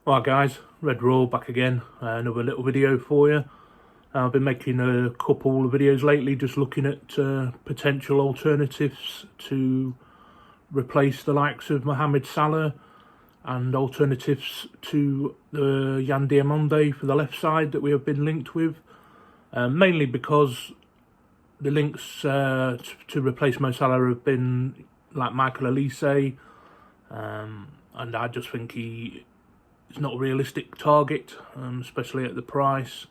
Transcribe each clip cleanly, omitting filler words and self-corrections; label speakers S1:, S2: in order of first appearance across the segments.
S1: Alright guys, Red Raw back again, another little video for you. I've been making a couple of videos lately just looking at potential alternatives to replace the likes of Mohamed Salah and alternatives to the Yan Diamonde for the left side that we have been linked with. Mainly because the links to replace Mo Salah have been like Mohamed-Ali Cho, and I just think it's not a realistic target, especially at the price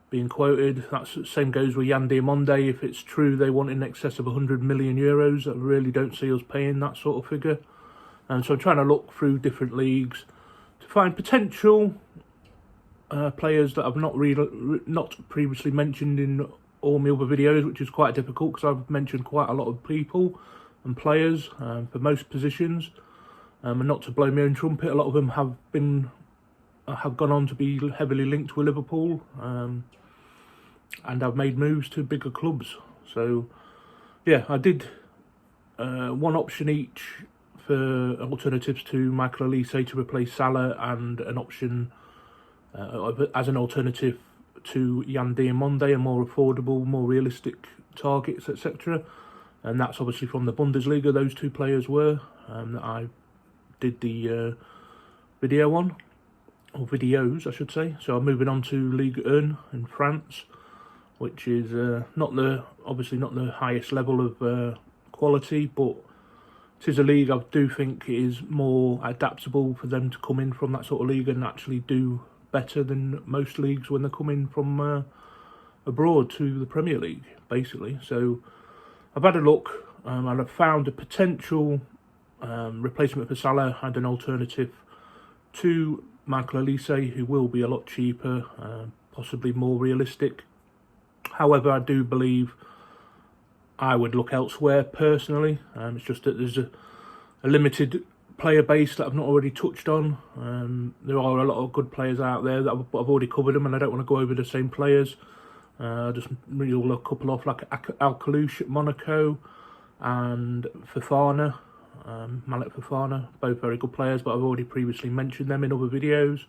S1: being quoted. That's the same goes with Yan Diamonde. If it's true they want in excess of 100 million euros, I really don't see us paying that sort of figure. And so I'm trying to look through different leagues to find potential players that I've not previously mentioned in all my other videos, which is quite difficult because I've mentioned quite a lot of people and players for most positions. And not to blow my own trumpet, a lot of them have gone on to be heavily linked with Liverpool, and have made moves to bigger clubs. So yeah, I did one option each for alternatives to Mohamed-Ali Cho to replace Salah, and an option as an alternative to Yan Diamonde, a more affordable, more realistic targets, etc. And that's obviously from the Bundesliga. Those two players were that I did the video on, or videos I should say. So I'm moving on to Ligue 1 in France, which is obviously not the highest level of quality, but it is a league I do think is more adaptable for them to come in from that sort of league and actually do better than most leagues when they're coming from abroad to the Premier League, basically. So I've had a look, and I've found a potential replacement for Salah and an alternative to Mohamed-Ali Cho, who will be a lot cheaper, possibly more realistic. However, I do believe I would look elsewhere personally. It's just that there's a limited player base that I've not already touched on. There are a lot of good players out there that I've already covered them, and I don't want to go over the same players. Just reel a couple off, like Al-Khalouch at Monaco and Fofana. Malek Fofana, both very good players, but I've already previously mentioned them in other videos,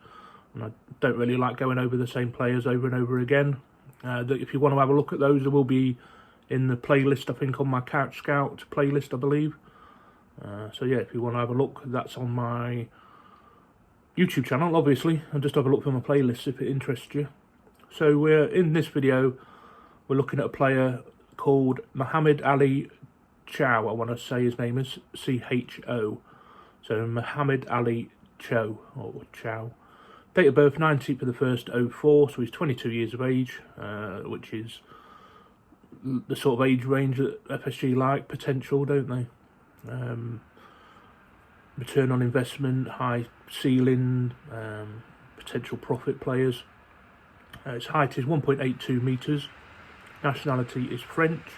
S1: and I don't really like going over the same players over and over again. If you want to have a look at those, they will be in the playlist, I think, on my Couch Scout playlist, I believe. So yeah, if you want to have a look, that's on my YouTube channel, obviously, and just have a look for my playlist if it interests you. So in this video, we're looking at a player called Mohamed-Ali Cho. I want to say his name is C-H-O. So Mohamed-Ali Cho, or Chow. Date of birth 19th of the 1st, 04, so he's 22 years of age, which is the sort of age range that FSG like, potential, don't they? Return on investment, high ceiling, potential profit players. His height is 1.82 metres, nationality is French.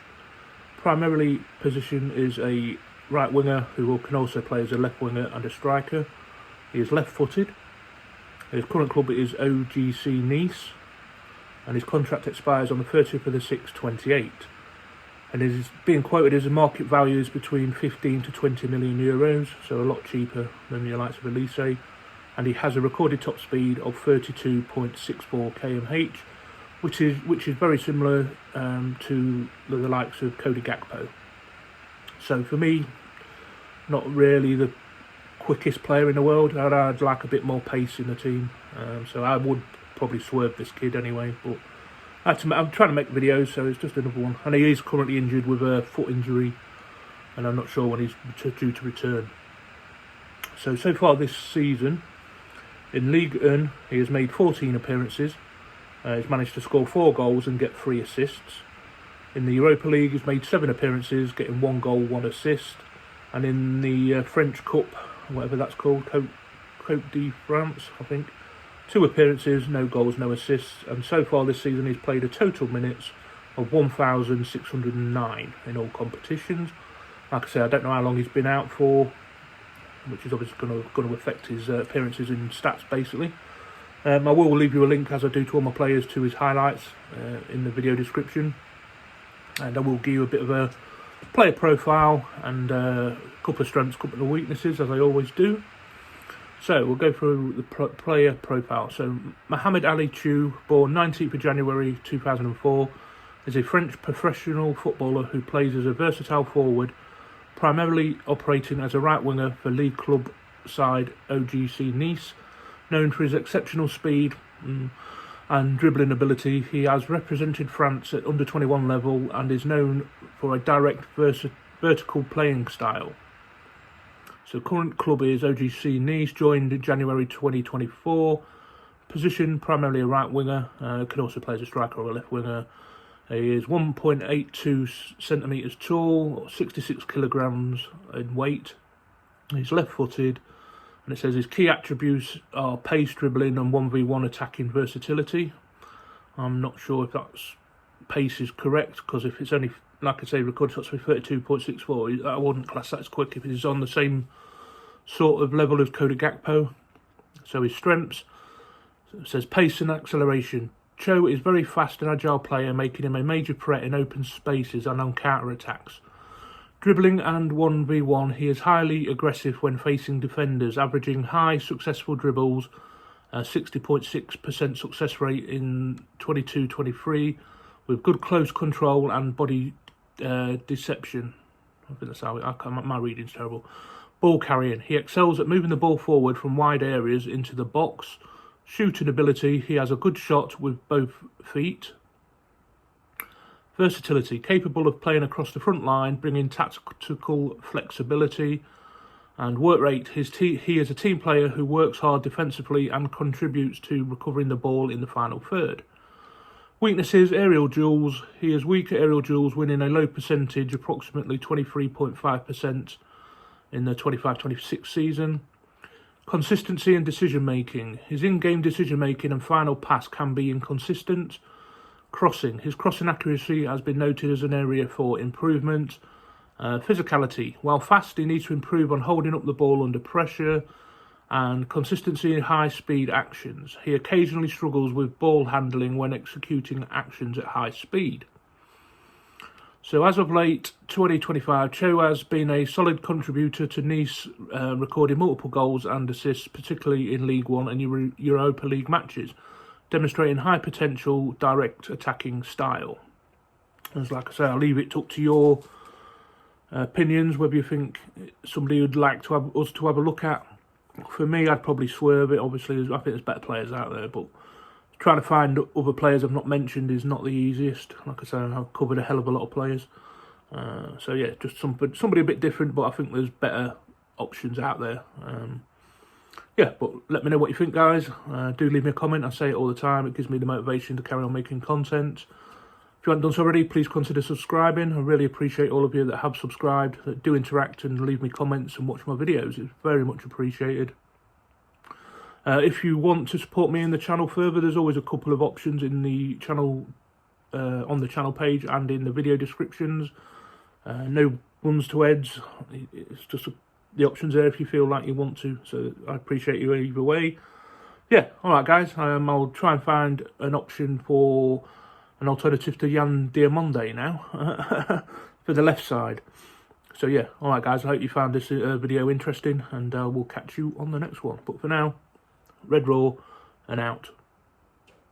S1: Primarily position is a right winger who can also play as a left winger and a striker. He is left footed. His current club is OGC Nice, and his contract expires on the 30th of the 6th, 28. And it is being quoted as a market value is between 15 to 20 million euros, so a lot cheaper than the likes of Elise. And he has a recorded top speed of 32.64 km/h, which is very similar to the likes of Cody Gakpo. So for me, not really the quickest player in the world. I'd like a bit more pace in the team, so I would probably swerve this kid anyway. But I'm trying to make videos, so it's just another one. And he is currently injured with a foot injury, and I'm not sure when he's due to return. So far this season, in Ligue 1, he has made 14 appearances. He's managed to score 4 goals and get 3 assists. In the Europa League, he's made 7 appearances, getting 1 goal, 1 assist. And in the French Cup, whatever that's called, Côte de France, I think, 2 appearances, no goals, no assists. And so far this season, he's played a total minutes of 1,609 in all competitions. Like I say, I don't know how long he's been out for, which is obviously going to affect his appearances and stats, basically. I will leave you a link, as I do to all my players, to his highlights in the video description. And I will give you a bit of a player profile and a couple of strengths, couple of weaknesses, as I always do. So we'll go through the player profile. So Mohamed-Ali Cho, born 19th of January 2004, is a French professional footballer who plays as a versatile forward, primarily operating as a right winger for league club side OGC Nice. Known for his exceptional speed and dribbling ability, he has represented France at under-21 level and is known for a direct vertical playing style. So current club is OGC Nice, joined in January 2024. Position primarily a right winger, can also play as a striker or a left winger. He is 1.82 centimetres tall, 66 kilograms in weight. He's left-footed, and it says his key attributes are pace, dribbling and 1v1 attacking versatility. I'm not sure if that's pace is correct, because if it's only, like I say, recorded shots with 32.64, I wouldn't class that as quick if he's on the same sort of level as Cody Gakpo. So his strengths, it says pace and acceleration. Cho is a very fast and agile player, making him a major threat in open spaces and on counter-attacks. Dribbling and 1v1, he is highly aggressive when facing defenders, averaging high successful dribbles, 60.6% success rate in 22-23, with good close control and body deception. I think that's how my reading's terrible. Ball carrying, he excels at moving the ball forward from wide areas into the box. Shooting ability, he has a good shot with both feet. Versatility, capable of playing across the front line, bringing tactical flexibility. And work rate, he is a team player who works hard defensively and contributes to recovering the ball in the final third. Weaknesses, aerial duels, he is weak at aerial duels, winning a low percentage, approximately 23.5% in the 25-26 season. Consistency and decision-making. His in-game decision-making and final pass can be inconsistent. Crossing. His crossing accuracy has been noted as an area for improvement. Physicality. While fast, he needs to improve on holding up the ball under pressure. And consistency in high-speed actions. He occasionally struggles with ball handling when executing actions at high speed. So as of late 2025, Cho has been a solid contributor to Nice, recording multiple goals and assists, particularly in League One and Europa League matches, demonstrating high potential, direct attacking style. As like I say, I'll leave it up to your opinions, whether you think somebody would like to have us to have a look at. For me, I'd probably swerve it. Obviously, I think there's better players out there, but trying to find other players I've not mentioned is not the easiest. Like I say, I've covered a hell of a lot of players. So yeah, just somebody a bit different, but I think there's better options out there. Yeah, but let me know what you think, guys. Do leave me a comment. I say it all the time. It gives me the motivation to carry on making content. If you haven't done so already, please consider subscribing. I really appreciate all of you that have subscribed, that do interact and leave me comments and watch my videos. It's very much appreciated. If you want to support me in the channel further, there's always a couple of options in the channel, on the channel page and in the video descriptions. No ones to heads. It's just the options there if you feel like you want to. So I appreciate you either way. Yeah, all right, guys. I'll try and find an option for an alternative to Jan Diamonde now for the left side. So yeah, all right, guys. I hope you found this video interesting, and we'll catch you on the next one. But for now, Red Raw and out.